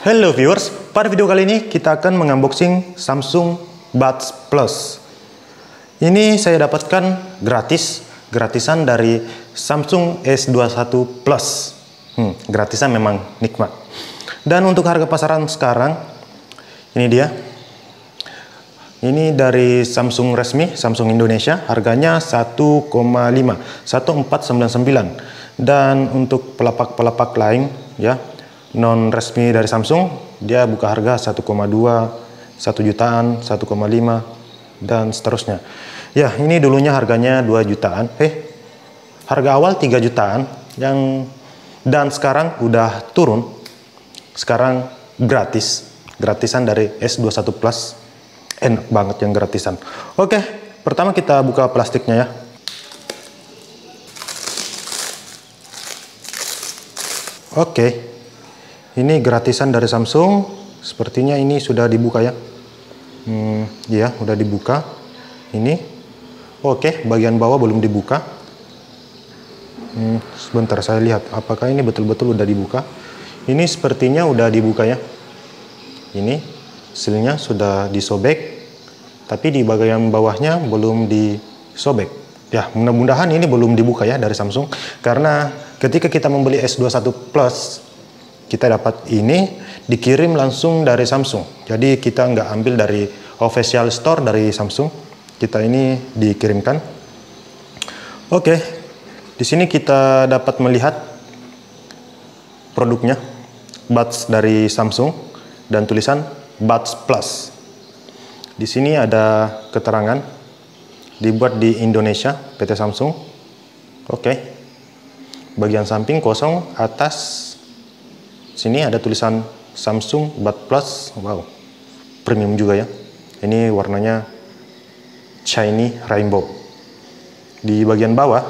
Halo viewers, pada video kali ini kita akan mengunboxing Samsung Buds Plus. Ini saya dapatkan gratisan dari Samsung S21 Plus. Gratisan memang nikmat. Dan untuk harga pasaran sekarang, ini dia. Ini dari Samsung resmi, Samsung Indonesia, harganya 1,1499. Dan untuk pelapak-pelapak lain, ya, non resmi dari Samsung, dia buka harga 1,2, 1 jutaan, 1,5 dan seterusnya. Ya, ini dulunya harganya 2 jutaan. Harga awal 3 jutaan dan sekarang udah turun. Sekarang gratisan dari S21 Plus. Enak banget yang gratisan. Oke, pertama kita buka plastiknya ya. Oke. Ini gratisan dari Samsung, sepertinya ini sudah dibuka ya. Ya, udah dibuka. Ini, oke, bagian bawah belum dibuka. Sebentar saya lihat, apakah ini betul-betul udah dibuka. Ini sepertinya udah dibuka ya. Ini, sealnya sudah disobek, tapi di bagian bawahnya belum disobek. Ya, mudah-mudahan ini belum dibuka ya dari Samsung, karena ketika kita membeli S21 Plus, kita dapat ini dikirim langsung dari Samsung. Jadi kita nggak ambil dari official store dari Samsung. Kita ini dikirimkan. Oke, di sini kita dapat melihat produknya, buds dari Samsung dan tulisan Buds Plus. Di sini ada keterangan dibuat di Indonesia, PT Samsung. Oke, bagian samping kosong, atas sini ada tulisan Samsung Buds Plus. Wow, premium juga ya. Ini warnanya shiny rainbow. Di bagian bawah,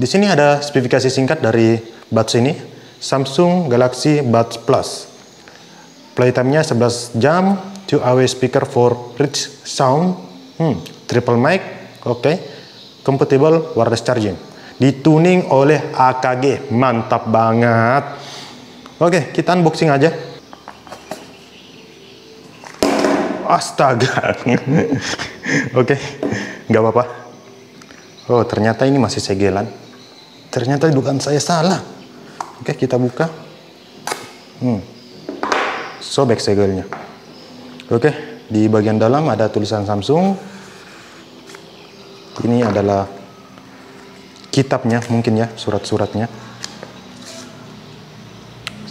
di sini ada spesifikasi singkat dari buds ini. Samsung Galaxy Buds Plus. Playtime-nya 11 jam, 2-way speaker for rich sound, triple mic, oke. Compatible wireless charging. Dituning oleh AKG, mantap banget. Oke, kita unboxing aja. Astaga. Oke, nggak apa-apa. Oh, ternyata ini masih segelan. Ternyata dugaan saya salah. Oke, kita buka. Sobek segelnya. Oke, di bagian dalam ada tulisan Samsung. Ini adalah kitabnya, mungkin ya, surat-suratnya.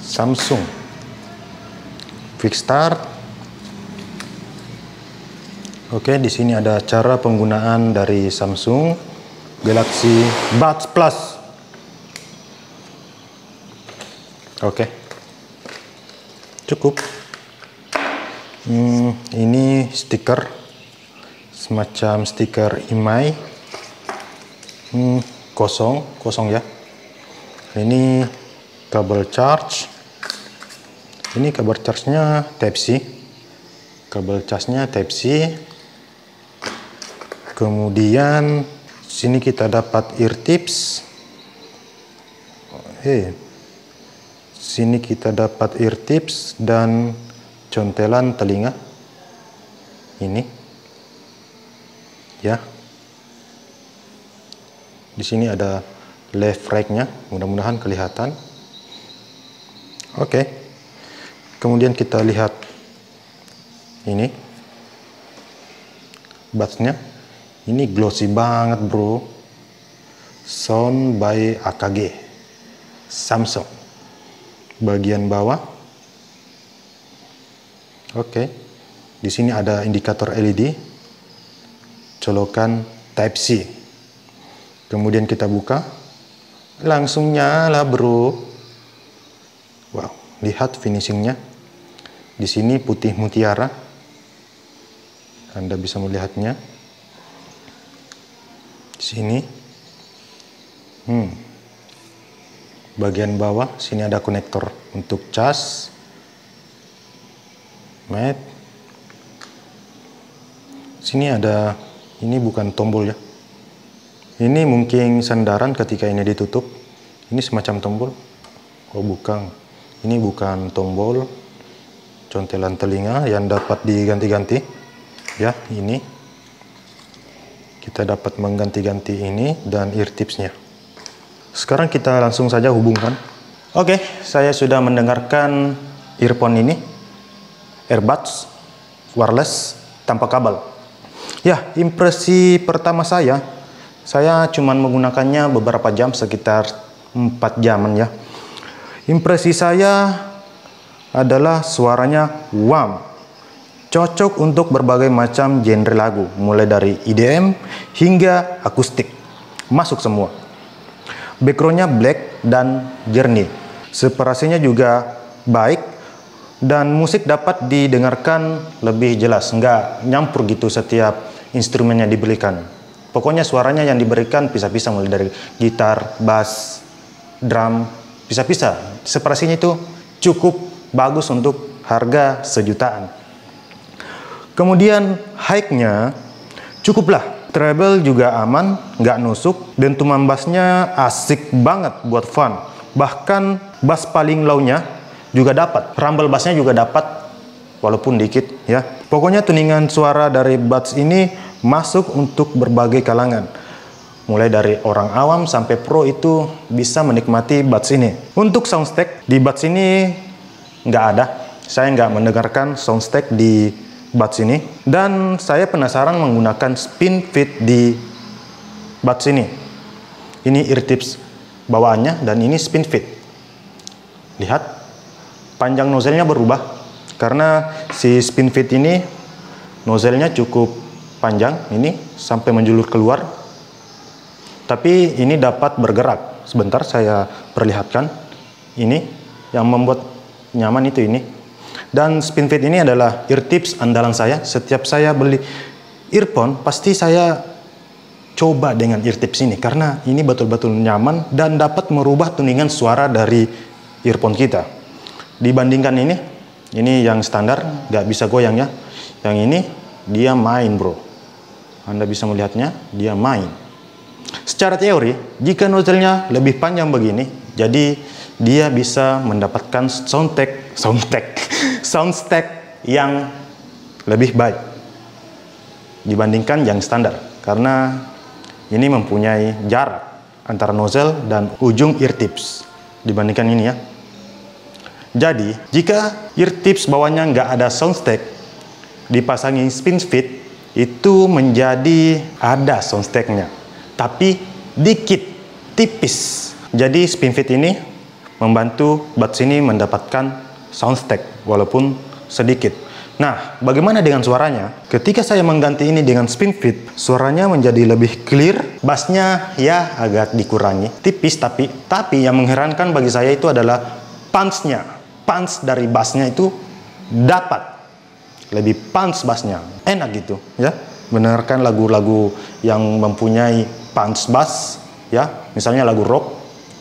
Samsung Quick Start. Oke, di sini ada cara penggunaan dari Samsung Galaxy Buds Plus. Oke, cukup. Ini stiker, semacam stiker IMEI. Kosong ya. Ini kabel charge. Ini kabel charge-nya Type-C. Kabel charge-nya Type-C. Kemudian sini kita dapat ear tips. Sini kita dapat ear tips dan contelan telinga. Ini. Ya. Di sini ada left right-nya, mudah-mudahan kelihatan. Oke. Kemudian kita lihat ini buds-nya. Ini glossy banget, bro. Sound by AKG Samsung. Bagian bawah. Oke. Di sini ada indikator LED. Colokan Type-C. Kemudian kita buka. Langsung nyala, bro. Wow, lihat finishingnya. Di sini putih mutiara. Anda bisa melihatnya. Di sini. Bagian bawah, sini ada konektor untuk cas. Mat. Sini ada, ini bukan tombol ya. Ini mungkin sandaran ketika ini ditutup. Ini semacam tombol. Oh bukan, ini bukan tombol. contelan telinga yang dapat diganti-ganti. Ya, ini kita dapat mengganti-ganti ini dan ear tipsnya. Sekarang kita langsung saja hubungkan. Oke, saya sudah mendengarkan earphone ini, earbuds wireless tanpa kabel. Ya, impresi pertama saya cuma menggunakannya beberapa jam, sekitar 4 jaman ya. Impresi saya adalah suaranya wow, cocok untuk berbagai macam genre lagu, mulai dari EDM hingga akustik, masuk semua. Backgroundnya black dan jernih, separasinya juga baik, dan musik dapat didengarkan lebih jelas, nggak nyampur gitu setiap instrumennya diberikan. Pokoknya suaranya yang diberikan pisah-pisah, mulai dari gitar, bass, drum, pisah-pisah. Separasinya itu cukup bagus untuk harga sejutaan. Kemudian high-nya cukuplah, treble juga aman, nggak nusuk, dentuman bassnya asik banget buat fun. Bahkan bass paling low-nya juga dapat, rumble bassnya juga dapat, walaupun dikit ya. Pokoknya tuningan suara dari buds ini masuk untuk berbagai kalangan. Mulai dari orang awam sampai pro itu bisa menikmati buds ini. Untuk soundstack di buds ini nggak ada. Saya nggak mendengarkan soundstack di buds ini. Dan saya penasaran menggunakan spin fit di buds ini. Ini ear tips bawaannya dan ini spin fit. Lihat, panjang nozzle-nya berubah. Karena si spin fit ini nozzle-nya cukup panjang, ini sampai menjulur keluar. Tapi ini dapat bergerak. Sebentar saya perlihatkan. Ini yang membuat nyaman itu ini. Dan spin fit ini adalah ear tips andalan saya. Setiap saya beli earphone, pasti saya coba dengan ear tips ini. Karena ini betul-betul nyaman dan dapat merubah tuningan suara dari earphone kita. Dibandingkan ini yang standar, nggak bisa goyang ya. Yang ini, dia main bro. Anda bisa melihatnya, dia main. Secara teori, jika nozzle-nya lebih panjang begini, jadi dia bisa mendapatkan soundstack yang lebih baik dibandingkan yang standar. Karena ini mempunyai jarak antara nozzle dan ujung ear tips dibandingkan ini ya. Jadi, jika ear tips bawahnya nggak ada soundstack, dipasangi spin fit, itu menjadi ada soundstacknya. Tapi dikit, tipis. Jadi spin fit ini membantu buds ini mendapatkan soundstack, walaupun sedikit. Nah, bagaimana dengan suaranya? Ketika saya mengganti ini dengan spin fit, suaranya menjadi lebih clear, bassnya ya agak dikurangi, tipis tapi yang mengherankan bagi saya itu adalah punch-nya. Punch dari bassnya itu dapat lebih punch bassnya, enak gitu ya. Mendengarkan lagu-lagu yang mempunyai punch bass ya, misalnya lagu rock,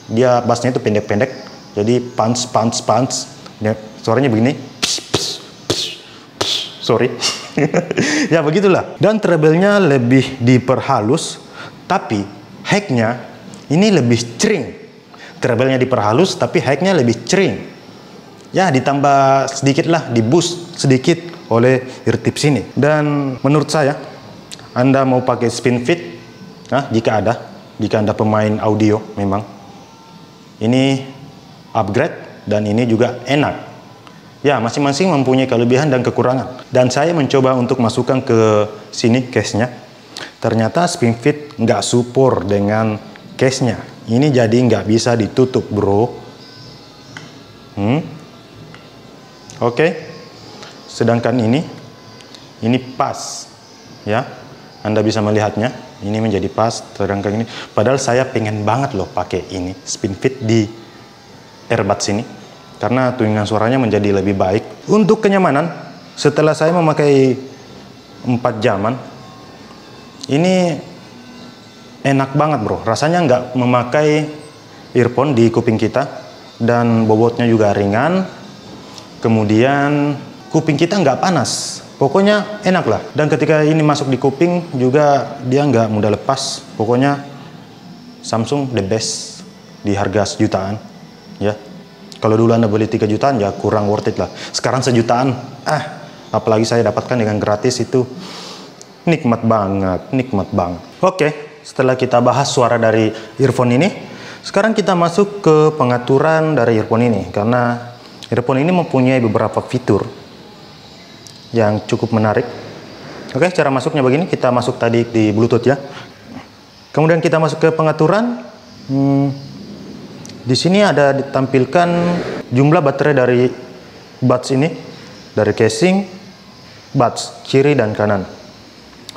dia bassnya itu pendek-pendek, jadi punch ya, suaranya begini. Sorry. Ya begitulah. Dan treble-nya lebih diperhalus, tapi high-nya ini lebih cering. Treble-nya diperhalus tapi high-nya lebih cering. Ya, ditambah sedikit lah, di boost sedikit oleh ear tips ini. Dan menurut saya, Anda mau pakai spin fit, jika Anda pemain audio memang, ini upgrade dan ini juga enak. Ya, masing-masing mempunyai kelebihan dan kekurangan. Dan saya mencoba untuk masukkan ke sini case-nya. Ternyata spin fit nggak support dengan case-nya. Ini jadi nggak bisa ditutup bro. Oke. Sedangkan ini pas ya. Anda bisa melihatnya, ini menjadi pas, sedangkan ini. Padahal saya pengen banget loh pakai ini spin fit di earbuds ini, karena tuningan suaranya menjadi lebih baik. Untuk kenyamanan, setelah saya memakai 4 jaman, ini enak banget bro. Rasanya nggak memakai earphone di kuping kita, dan bobotnya juga ringan. Kemudian kuping kita nggak panas. Pokoknya enak lah. Dan ketika ini masuk di kuping juga dia nggak mudah lepas. Pokoknya Samsung the best di harga sejutaan ya. Kalau dulu Anda beli 3 jutaan ya kurang worth it lah. Sekarang sejutaan, apalagi saya dapatkan dengan gratis itu nikmat banget, nikmat banget. Oke, setelah kita bahas suara dari earphone ini, sekarang kita masuk ke pengaturan dari earphone ini. Karena earphone ini mempunyai beberapa fitur yang cukup menarik. Oke, cara masuknya begini, kita masuk tadi di Bluetooth ya. Kemudian kita masuk ke pengaturan. Di sini ada ditampilkan jumlah baterai dari buds ini, dari casing, buds kiri dan kanan.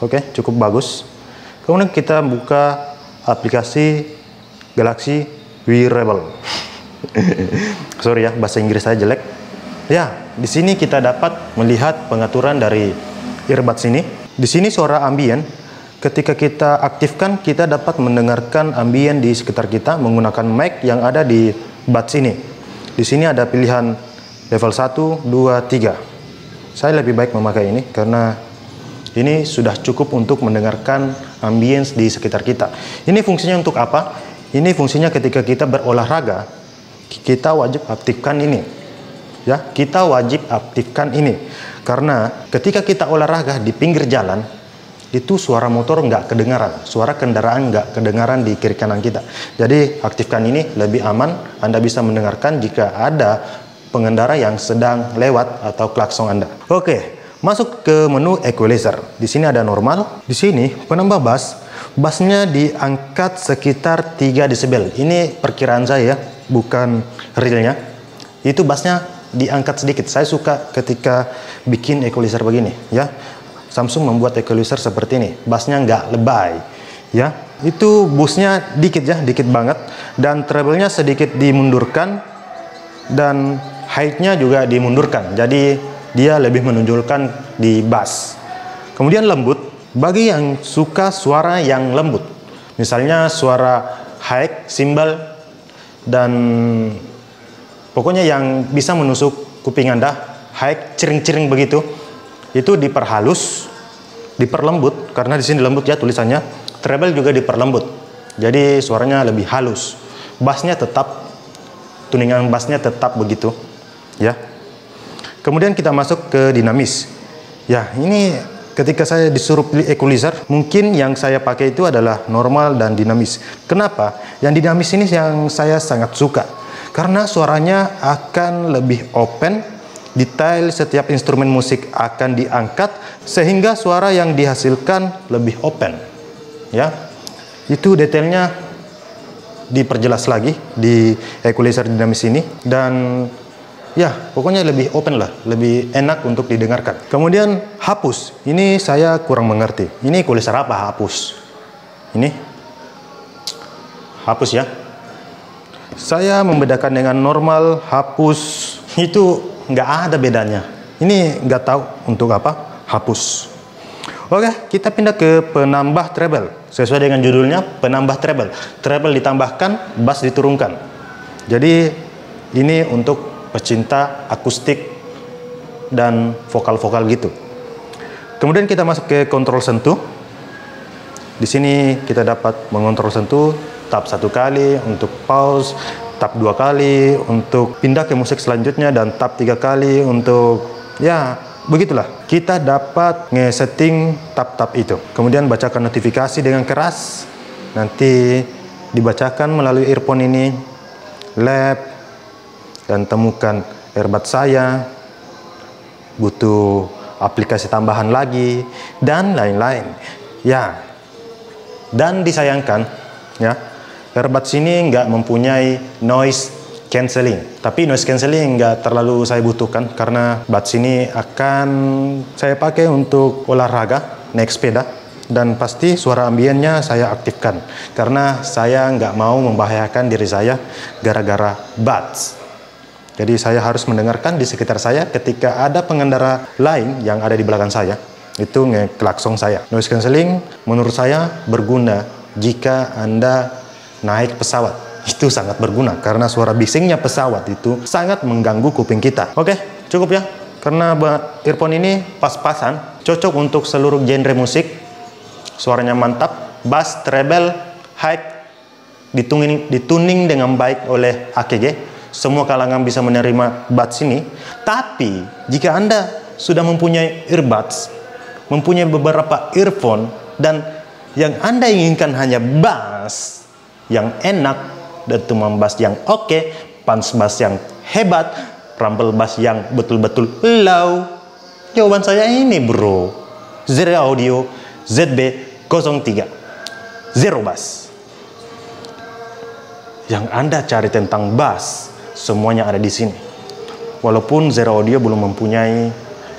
Oke, cukup bagus. Kemudian kita buka aplikasi Galaxy Wearable. Sorry ya, bahasa Inggris saya jelek. Ya, di sini kita dapat melihat pengaturan dari earbuds ini. Di sini suara ambien. Ketika kita aktifkan, kita dapat mendengarkan ambien di sekitar kita menggunakan mic yang ada di buds ini. Di sini ada pilihan level 1, 2, 3. Saya lebih baik memakai ini karena ini sudah cukup untuk mendengarkan ambience di sekitar kita. Ini fungsinya untuk apa? Ini fungsinya ketika kita berolahraga, kita wajib aktifkan ini. Ya, kita wajib aktifkan ini. Karena ketika kita olahraga di pinggir jalan, itu suara motor nggak kedengaran, suara kendaraan nggak kedengaran di kiri kanan kita. Jadi aktifkan ini lebih aman. Anda bisa mendengarkan jika ada pengendara yang sedang lewat atau klakson Anda. Oke, masuk ke menu equalizer. Di sini ada normal. Di sini penambah bass, bassnya diangkat sekitar 3 desibel. Ini perkiraan saya, bukan realnya. Itu bassnya diangkat sedikit. Saya suka ketika bikin equalizer begini, ya. Samsung membuat equalizer seperti ini, bassnya nggak lebay, ya. Itu boostnya dikit ya, dikit banget, dan treble-nya sedikit dimundurkan, dan height-nya juga dimundurkan. Jadi dia lebih menonjolkan di bass. Kemudian lembut, bagi yang suka suara yang lembut, misalnya suara high, cymbal, dan pokoknya yang bisa menusuk kuping Anda, high, cering-cering begitu. Itu diperhalus, diperlembut, karena di sini lembut ya tulisannya. Treble juga diperlembut, jadi suaranya lebih halus. Bassnya tetap, tuningan bassnya tetap begitu, ya. Kemudian kita masuk ke dinamis. Ya, ini ketika saya disuruh pilih equalizer, mungkin yang saya pakai itu adalah normal dan dinamis. Kenapa? Yang dinamis ini yang saya sangat suka, karena suaranya akan lebih open. Detail setiap instrumen musik akan diangkat sehingga suara yang dihasilkan lebih open, ya. Itu detailnya diperjelas lagi di equalizer dinamis ini, dan ya pokoknya lebih open lah, lebih enak untuk didengarkan. Kemudian hapus, ini saya kurang mengerti. Ini equalizer apa hapus? Ini hapus ya. Saya membedakan dengan normal, hapus itu nggak ada bedanya. Ini nggak tahu untuk apa, hapus. Oke, kita pindah ke penambah treble. Sesuai dengan judulnya, penambah treble. Treble ditambahkan, bass diturunkan. Jadi ini untuk pecinta akustik dan vokal-vokal gitu. Kemudian kita masuk ke kontrol sentuh. Di sini kita dapat mengontrol sentuh, tap 1 kali untuk pause, tap 2 kali untuk pindah ke musik selanjutnya, dan tap 3 kali untuk, ya begitulah. Kita dapat nge-setting tap-tap itu. Kemudian bacakan notifikasi dengan keras. Nanti dibacakan melalui earphone ini. Lab, dan temukan earbud saya. Butuh aplikasi tambahan lagi, dan lain-lain. Ya, dan disayangkan, ya, earbuds ini nggak mempunyai noise cancelling. Tapi noise cancelling nggak terlalu saya butuhkan, karena buds ini akan saya pakai untuk olahraga, naik sepeda, dan pasti suara ambiennya saya aktifkan, karena saya nggak mau membahayakan diri saya gara-gara buds. Jadi saya harus mendengarkan di sekitar saya ketika ada pengendara lain yang ada di belakang saya, itu ngeklakson saya. Noise cancelling menurut saya berguna jika Anda naik pesawat. Itu sangat berguna karena suara bisingnya pesawat itu sangat mengganggu kuping kita. Oke, cukup ya. Karena earphone ini pas-pasan, cocok untuk seluruh genre musik. Suaranya mantap, bass, treble, high, dituning dengan baik oleh AKG. semua kalangan bisa menerima buds ini. Tapi jika Anda sudah mempunyai earbuds, mempunyai beberapa earphone, dan yang Anda inginkan hanya bass yang enak, dan tumbang bass yang oke, punch bass yang hebat, rumble bass yang betul-betul low, jawaban saya ini bro, Zero Audio ZB03 Zero Bass. Yang Anda cari tentang bass, semuanya ada di sini. Walaupun Zero Audio belum mempunyai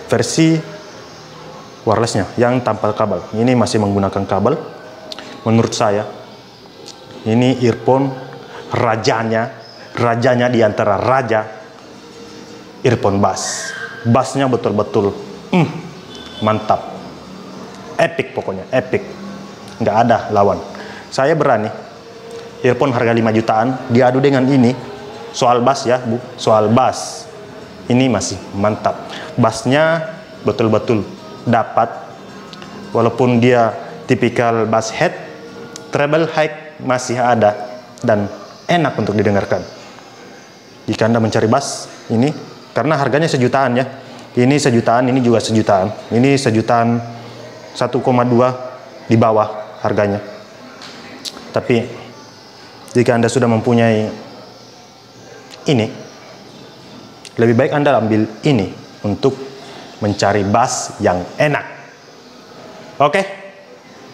versi wirelessnya yang tanpa kabel, ini masih menggunakan kabel. Menurut saya ini earphone rajanya di antara raja earphone bass. Bassnya betul-betul mantap, epic, pokoknya epic, nggak ada lawan. Saya berani earphone harga 5 jutaan diadu dengan ini. Soal bass ya bu, soal bass ini masih mantap. Bassnya betul-betul dapat, walaupun dia tipikal bass head, treble high masih ada dan enak untuk didengarkan. Jika Anda mencari bass ini, karena harganya sejutaan ya, ini sejutaan, ini juga sejutaan, ini sejutaan 1,2 di bawah harganya. Tapi jika Anda sudah mempunyai ini, lebih baik Anda ambil ini untuk mencari bass yang enak. Oke,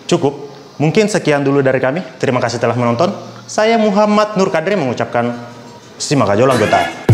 cukup. Mungkin sekian dulu dari kami. Terima kasih telah menonton. Saya Muhammad Nur Kadri mengucapkan Simak aja anggota.